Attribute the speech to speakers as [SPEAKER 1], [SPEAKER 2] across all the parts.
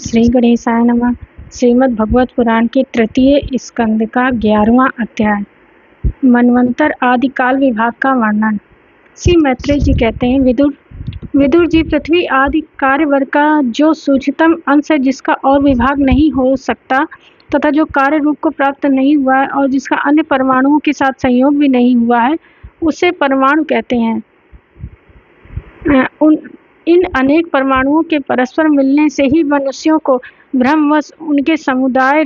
[SPEAKER 1] श्री गणेशाय नमः। श्रीमद् भगवत पुराण के तृतीय स्कंद का 11वां अध्याय, मनवंतर आदि काल विभाग का वर्णन। श्री मैत्रेय जी कहते हैं, विदुर जी, पृथ्वी आदि कार्य वर्ग का जो सूक्ष्मतम अंश है, जिसका और विभाग नहीं हो सकता तथा जो कार्य रूप को प्राप्त नहीं हुआ है और जिसका अन्य परमाणुओं के साथ संयोग भी नहीं हुआ है, उसे परमाणु कहते हैं। इन अनेक परमाणुओं के परस्पर मिलने से ही मनुष्यों को भ्रमवश उनके समुदाय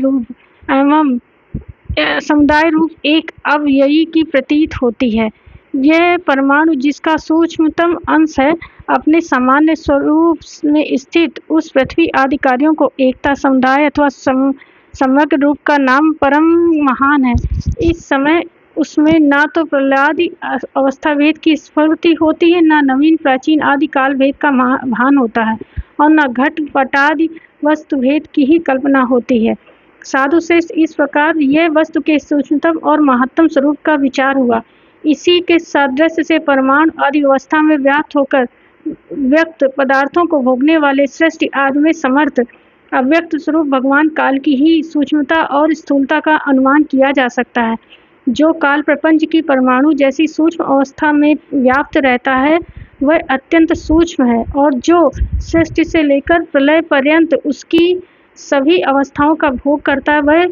[SPEAKER 1] रूप एक अवयवी की प्रतीत होती है। यह परमाणु, जिसका सूक्ष्मतम अंश है, अपने सामान्य स्वरूप में स्थित उस पृथ्वी आदि कार्यों को एकता, समुदाय अथवा समग्र रूप का नाम परम महान है। इस समय उसमें ना तो प्रलयादि अवस्था भेद की स्फूर्ति होती है, ना नवीन प्राचीन आदि काल भेद का भान होता है, और न घट पटादि वस्तु भेद की ही कल्पना होती है। साधु श्रेष्ठ, इस प्रकार यह वस्तु के सूक्ष्मतम और महत्तम स्वरूप का विचार हुआ। इसी के सादृश्य से परमाणु आदि अवस्था में व्याप्त होकर व्यक्त पदार्थों को भोगने वाले सृष्टि आदि में समर्थ अव्यक्त स्वरूप भगवान काल की ही सूक्ष्मता और स्थूलता का अनुमान किया जा सकता है। जो काल प्रपंच की परमाणु जैसी सूक्ष्म अवस्था में व्याप्त रहता है, वह अत्यंत सूक्ष्म है, और जो सृष्टि से लेकर प्रलय पर्यंत उसकी सभी अवस्थाओं का भोग करता है, वह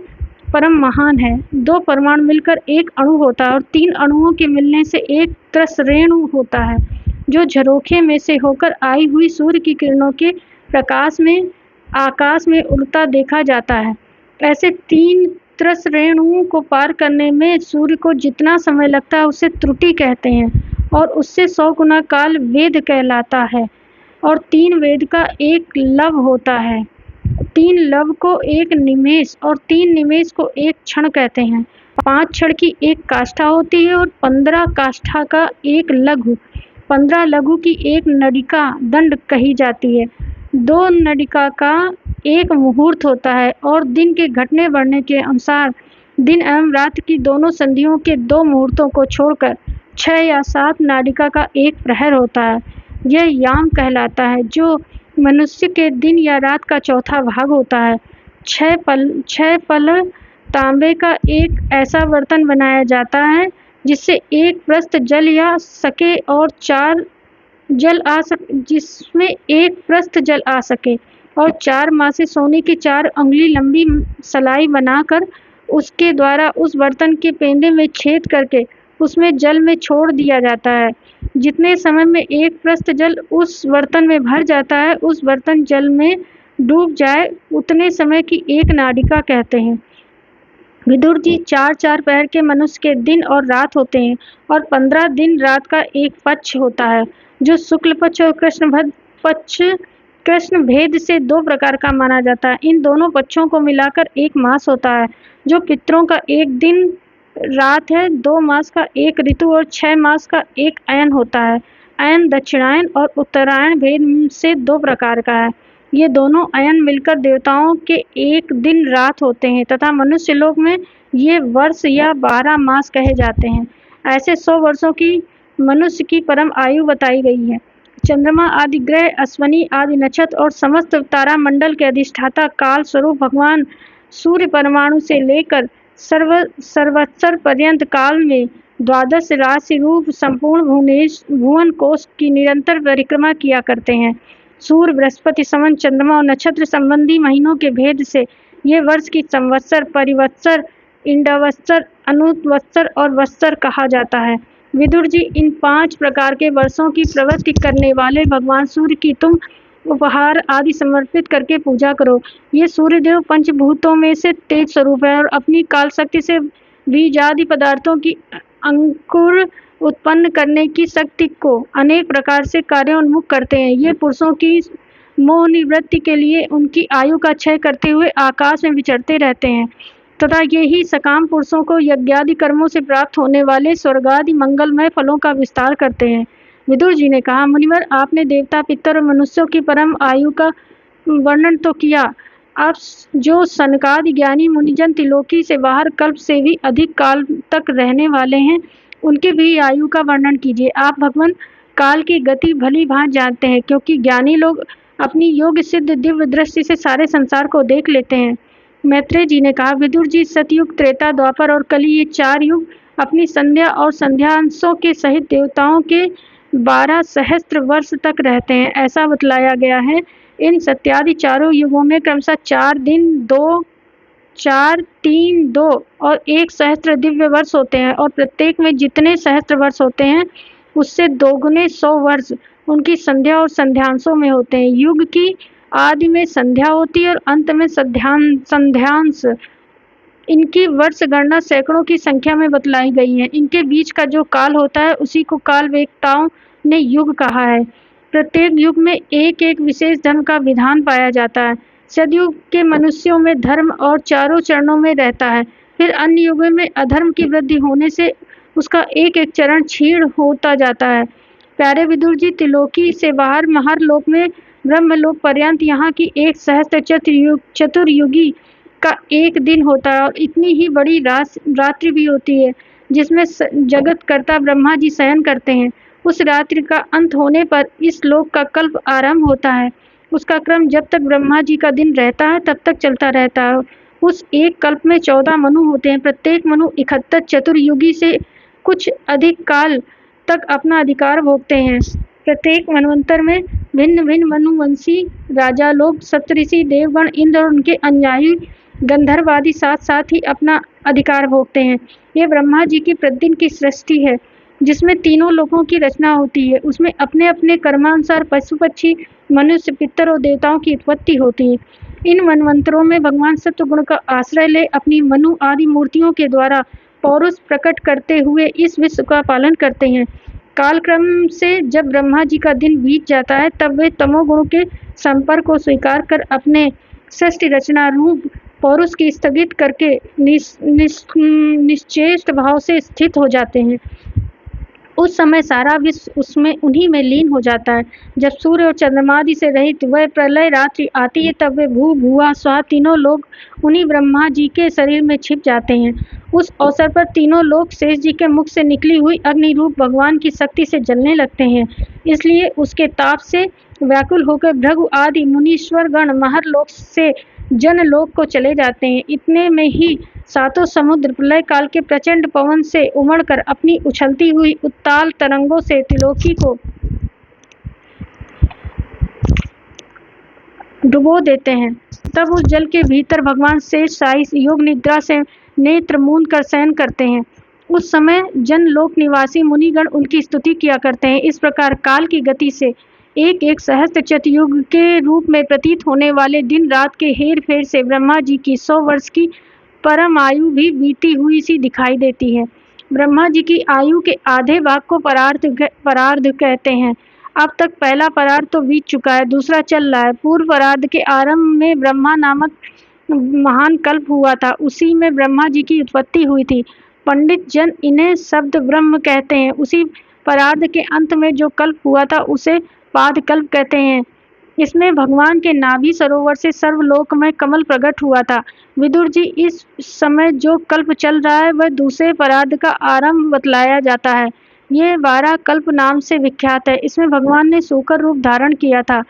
[SPEAKER 1] परम महान है। दो परमाणु मिलकर एक अणु होता है, और तीन अणुओं के मिलने से एक त्रस रेणु होता है, जो झरोखे में से होकर आई हुई सूर्य की किरणों के प्रकाश में आकाश में उड़ता देखा जाता है। ऐसे तीन त्रस रेणुओं को पार करने में सूर्य को जितना समय लगता है, उसे त्रुटि कहते हैं, और उससे 100 गुना काल वेद कहलाता है। और 3 वेद का एक लव होता है। 3 लव को एक निमेष और 3 निमेष को एक क्षण कहते हैं। 5 क्षण की एक काष्ठा होती है, और 15 काष्ठा का एक लघु, 15 लघु की एक नडिका दंड कही जाती है। 2 नडिका का एक मुहूर्त होता है, और दिन के घटने बढ़ने के अनुसार दिन एवं रात की दोनों संधियों के 2 मुहूर्तों को छोड़कर 6 या 7 नाडिका का एक प्रहर होता है। यह याम कहलाता है, जो मनुष्य के दिन या रात का चौथा भाग होता है। 6 पल तांबे का एक ऐसा बर्तन बनाया जाता है, जिससे एक प्रस्थ जल आ सके और 4 मासे सोने की 4 अंगुली लंबी सलाई बनाकर उसके द्वारा उस बर्तन के पेंदे में छेद करके उसमें जल में छोड़ दिया जाता है। जितने समय में एक प्रस्थ जल उस बर्तन में भर जाता है, उस बर्तन जल में डूब जाए, उतने समय की एक नाडिका कहते हैं। विदुर जी, 4-4 पहर के मनुष्य के दिन और रात होते हैं, और 15 दिन रात का एक पक्ष होता है, जो शुक्ल पक्ष और कृष्ण भेद से 2 प्रकार का माना जाता है। इन दोनों पक्षों को मिलाकर एक मास होता है, जो पितरों का एक दिन रात है, 2 मास का एक ऋतु और 6 मास का एक अयन होता है। अयन दक्षिणायन और उत्तरायण भेद से 2 प्रकार का है। ये दोनों अयन मिलकर देवताओं के एक दिन रात होते हैं, तथा मनुष्य लोक में ये वर्ष या 12 मास कहे जाते हैं। ऐसे 100 वर्षों की मनुष्य की परम आयु बताई गई है। चंद्रमा आदि ग्रह, अश्वनी आदि नक्षत्र और समस्त तारामंडल के अधिष्ठाता काल स्वरूप भगवान सूर्य परमाणु से लेकर सर्वस्तर पर्यंत काल में 12 राशि रूप संपूर्ण भुवन कोश की निरंतर परिक्रमा किया करते हैं। सूर्य, बृहस्पति, समन, चंद्रमा और नक्षत्र संबंधी महीनों के भेद से ये वर्ष की संवत्सर, परिवत्सर, इंडवत्सर, अनुवत्सर और वत्सर कहा जाता है। विदुर जी, इन 5 प्रकार के वर्षों की प्रवृत्ति करने वाले भगवान सूर्य की तुम उपहार आदि समर्पित करके पूजा करो। ये सूर्यदेव पंचभूतों में से तेज स्वरूप है, और अपनी काल शक्ति से बीज आदि पदार्थों की अंकुर उत्पन्न करने की शक्ति को अनेक प्रकार से कार्योन्मुख करते हैं। ये पुरुषों की मोह निवृत्ति के लिए उनकी आयु का क्षय करते हुए आकाश में विचरते रहते हैं, तथा ये ही सकाम पुरुषों को यज्ञादि कर्मों से प्राप्त होने वाले स्वर्गादि मंगलमय फलों का विस्तार करते हैं। विदुर जी ने कहा, मुनिवर, आपने देवता, पितर और मनुष्यों की परम आयु का वर्णन तो किया, अब जो सनकादि ज्ञानी मुनिजन त्रिलोकी से बाहर कल्प से भी अधिक काल तक रहने वाले हैं, उनकी भी आयु का वर्णन कीजिए। आप भगवान काल की गति भली भांति जानते हैं, क्योंकि ज्ञानी लोग अपनी योग सिद्ध दिव्य दृष्टि से सारे संसार को देख लेते हैं। मैत्रेय जी ने कहा, विदुर जी, सतयुग, त्रेता, द्वापर और कली, ये 4 युग अपनी संध्या और संध्यांशों के सहित देवताओं के 12 सहस्त्र वर्ष तक रहते हैं, ऐसा बतलाया गया है। इन सत्यादि चारों युगों में क्रमशः 4 दिन, 2, 4, 3, 2 और 1 सहस्त्र दिव्य वर्ष होते हैं, और प्रत्येक में जितने सहस्त्र वर्ष होते हैं उससे दोगुने 100 वर्ष उनकी संध्या और संध्यांशों में होते हैं। युग की आदि में संध्या होती है और अंत में संध्यांश। इनकी वर्ष गणना सैकड़ों की संख्या में बतलाई गई है। इनके बीच का जो काल होता है उसी को काल वेत्ताओं ने युग कहा है। प्रत्येक युग में एक एक विशेष धर्म का विधान पाया जाता है। सतयुग के मनुष्यों में धर्म और चारों चरणों में रहता है। फिर अन्य युगों में अधर्म की वृद्धि होने से उसका एक एक चरण क्षीण होता जाता है। प्यारे विदुर जी, त्रिलोकी से बाहर महरलोक में ब्रह्मलोक पर्यंत यहाँ की 1 सहस्त्र चतुर्युगी का एक दिन होता है, और इतनी ही बड़ी रात्रि भी होती है जिसमें जगत कर्ता ब्रह्मा जी शयन करते हैं। उस रात्रि का अंत होने पर इस लोक का कल्प आरंभ होता है। उसका क्रम जब तक ब्रह्मा जी का दिन रहता है तब तक चलता रहता है। उस एक कल्प में 14 मनु होते हैं। प्रत्येक मनु 71 चतुर्युगी से कुछ अधिक काल तक अपना अधिकार भोगते हैं। प्रत्येक मनवंतर में भिन्न भिन्न मनुवंशी राजा लोग, सप्तऋषि, देवगण, इंद्र और उनके अनुयायी गंधर्व आदि साथ साथ ही अपना अधिकार भोगते हैं। ये ब्रह्मा जी की प्रतिदिन की सृष्टि है जिसमें तीनों लोगों की रचना होती है। उसमें अपने अपने कर्मानुसार पशु पक्षी, मनुष्य, पितर और देवताओं की उत्पत्ति होती है। इन मनवंतरों में भगवान सत्वगुण का आश्रय ले अपनी मनु आदि मूर्तियों के द्वारा पौरुष प्रकट करते हुए इस विश्व का पालन करते हैं। कालक्रम से जब ब्रह्मा जी का दिन बीत जाता है तब वे तमोगुण के संपर्क को स्वीकार कर अपने सृष्टि रचना रूप पौरुष की स्थगित करके निश्चेष्ट भाव से स्थित हो जाते हैं। उस समय सारा विश्व उसमें उन्हीं में लीन हो जाता है। जब सूर्य और चंद्रमा आदि से रहित वह प्रलय रात्रि आती है तब वे भू, भुआ, स्वा तीनों लोग उन्हीं ब्रह्मा जी के शरीर में छिप जाते हैं। उस अवसर पर तीनों लोग शेष जी के मुख से निकली हुई अग्नि रूप भगवान की शक्ति से जलने लगते हैं। इसलिए उसके ताप से व्याकुल होकर भृगु आदि मुनीश्वर गण महरलोक से जनलोक को चले जाते हैं। इतने में ही सातों समुद्र प्रलय काल के प्रचंड पवन से उमड़कर अपनी उछलती हुई उत्ताल तरंगों से त्रिलोकी को डुबो देते हैं। तब उस जल के भीतर भगवान शेष शाही योग निद्रा से नेत्र मूंद कर शयन करते हैं। उस समय जनलोक निवासी मुनिगण उनकी स्तुति किया करते हैं। इस प्रकार काल की गति से एक एक सहस्त्र चतुर्युग के रूप में प्रतीत होने वाले दिन रात के हेर फेर से ब्रह्मा जी की 100 वर्ष की परम आयु भी बीती हुई सी दिखाई देती है। ब्रह्मा जी की आयु के आधे भाग को परार्ध कहते हैं। अब तक पहला परार्ध तो बीत चुका है, दूसरा चल रहा है। पूर्व परार्ध के आरंभ में ब्रह्मा नामक महान कल्प हुआ था, उसी में ब्रह्मा जी की उत्पत्ति हुई थी। पंडित जन इन्हें शब्द ब्रह्म कहते हैं। उसी परार्ध के अंत में जो कल्प हुआ था उसे पाद कल्प कहते हैं। इसमें भगवान के नाभि सरोवर से सर्वलोक में कमल प्रकट हुआ था। विदुर जी, इस समय जो कल्प चल रहा है वह दूसरे परार्ध का आरंभ बतलाया जाता है। ये 12 कल्प नाम से विख्यात है। इसमें भगवान ने सूकर रूप धारण किया था।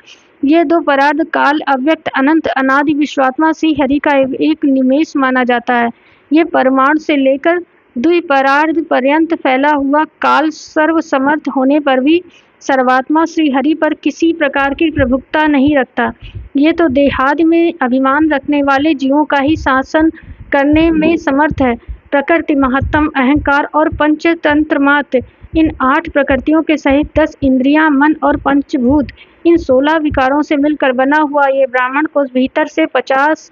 [SPEAKER 1] ये 2 परार्ध काल अव्यक्त अनंत अनादि विश्वात्मा श्री हरि का एक निमेष माना जाता है। ये परमाणु से लेकर द्विपरार्ध पर्यंत फैला हुआ काल सर्वसमर्थ होने पर भी सर्वात्मा श्री हरि पर किसी प्रकार की प्रभुत्ता नहीं रखता। ये तो देहादि में अभिमान रखने वाले जीवों का ही शासन करने में समर्थ है। प्रकृति, महत्तम, अहंकार और पंचतंत्र मात्र, इन 8 प्रकृतियों के सहित 10 इंद्रियां, मन और पंचभूत, इन 16 विकारों से मिलकर बना हुआ ये ब्राह्मण कोश भीतर से 50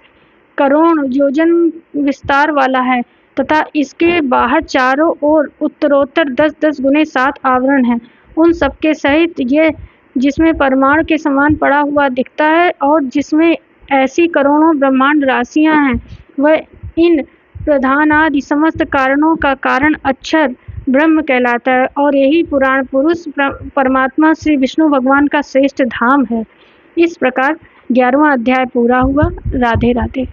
[SPEAKER 1] करोड़ योजन विस्तार वाला है तथा इसके बाहर चारों ओर उत्तरोत्तर 10-10 गुने 7 आवरण हैं। उन सबके सहित ये जिसमें परमाणु के समान पड़ा हुआ दिखता है और जिसमें ऐसी करोड़ों ब्रह्मांड राशियां हैं, वह इन प्रधान आदि समस्त कारणों का कारण अक्षर ब्रह्म कहलाता है, और यही पुराण पुरुष परमात्मा श्री विष्णु भगवान का श्रेष्ठ धाम है। इस प्रकार 11वां अध्याय पूरा हुआ। राधे राधे।